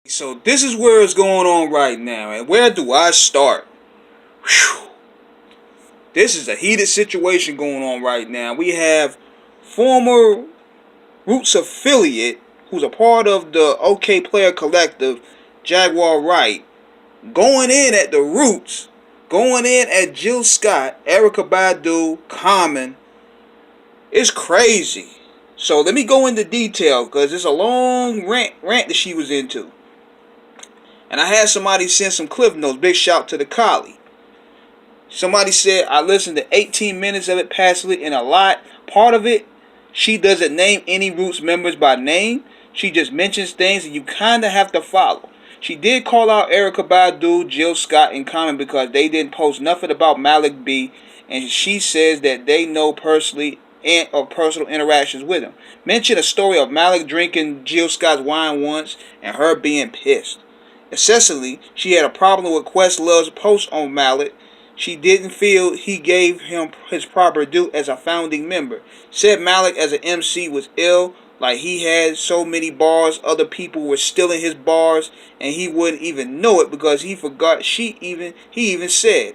So this is where it's going on right now, and where do I start? Whew. This is a heated situation going on right now. We have former Roots affiliate, who's a part of the OK Player Collective, Jaguar Wright, going in at the Roots, going in at Jill Scott, Erica Badu, Common. It's crazy. So let me go into detail because it's a long rant that she was into. And I had somebody send some cliff notes. Big shout to the collie. Somebody said I listened to 18 minutes of it passively, and a lot. Part of it, she doesn't name any Roots members by name. She just mentions things and you kind of have to follow. She did call out Erica Badu, Jill Scott, and Common because they didn't post nothing about Malik B. And she says that they know personally and or personal interactions with him. Mentioned a story of Malik drinking Jill Scott's wine once and her being pissed. Essentially, she had a problem with Questlove's post on Malik. She didn't feel he gave him his proper due as a founding member. Said Malik as an MC was ill, like he had so many bars, other people were stealing his bars, and he wouldn't even know it because he forgot he even said.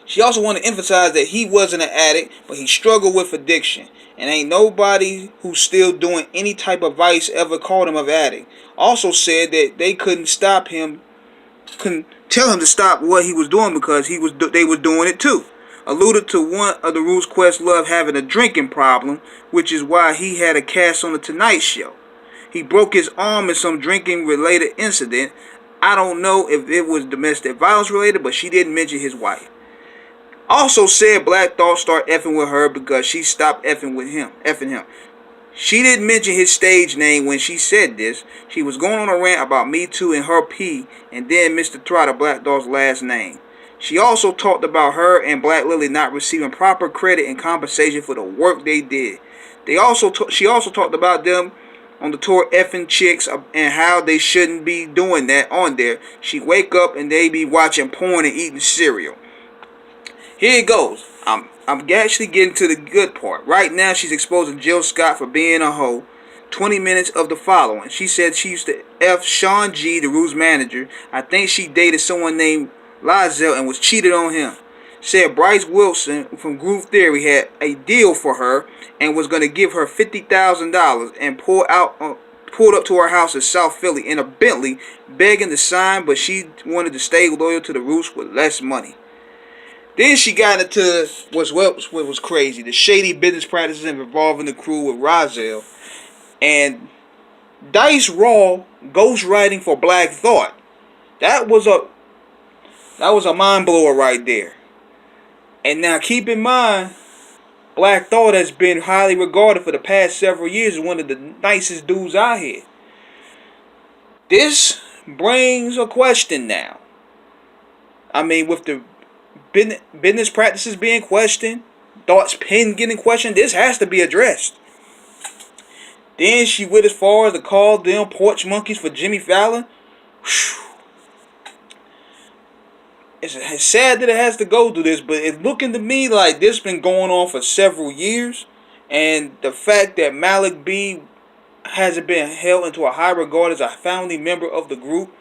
She also wanted to emphasize that he wasn't an addict, but he struggled with addiction. And ain't nobody who's still doing any type of vice ever called him an addict. Also said that they couldn't tell him to stop what he was doing because they was doing it too. Alluded to one of the Roots Questlove having a drinking problem, which is why he had a cast on the Tonight Show. He broke his arm in some drinking related incident. I don't know if it was domestic violence related, but she didn't mention his wife. Also said Black Thought start effing with her because she stopped effing him. She didn't mention his stage name when she said this. She was going on a rant about Me Too and her P, and then Mr. Trotter, Black Thought's last name. She also talked about her and Black Lily not receiving proper credit and compensation for the work they did. She also talked about them on the tour effing chicks and how they shouldn't be doing that on there. She wake up and they be watching porn and eating cereal. Here it goes. I'm actually getting to the good part. Right now, she's exposing Jill Scott for being a hoe. 20 minutes of the following. She said she used to F Sean G, the Roots manager. I think she dated someone named Lizelle and was cheated on him. Said Bryce Wilson from Groove Theory had a deal for her and was going to give her $50,000 and pulled up to her house in South Philly in a Bentley begging to sign, but she wanted to stay loyal to the Roots with less money. Then she got into what was crazy, the shady business practices involving the crew with Rozelle and Dice Raw ghostwriting for Black Thought. That was a mind blower right there. And now keep in mind, Black Thought has been highly regarded for the past several years as one of the nicest dudes out here. This brings a question now. I mean, with the business practices being questioned, Thought's pen getting questioned, this has to be addressed. Then she went as far as to call them porch monkeys for Jimmy Fallon. Whew. It's sad that it has to go through this, but it's looking to me like this been going on for several years. And the fact that Malik B hasn't been held into a high regard as a founding member of the group,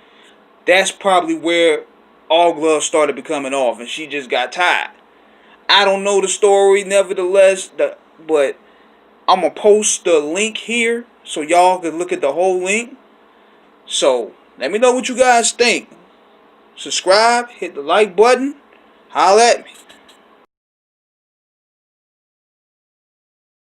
that's probably where All Gloves started becoming off, and she just got tired. I don't know the story, nevertheless, but I'm going to post the link here so y'all can look at the whole link. So, let me know what you guys think. Subscribe, hit the like button, holla at me.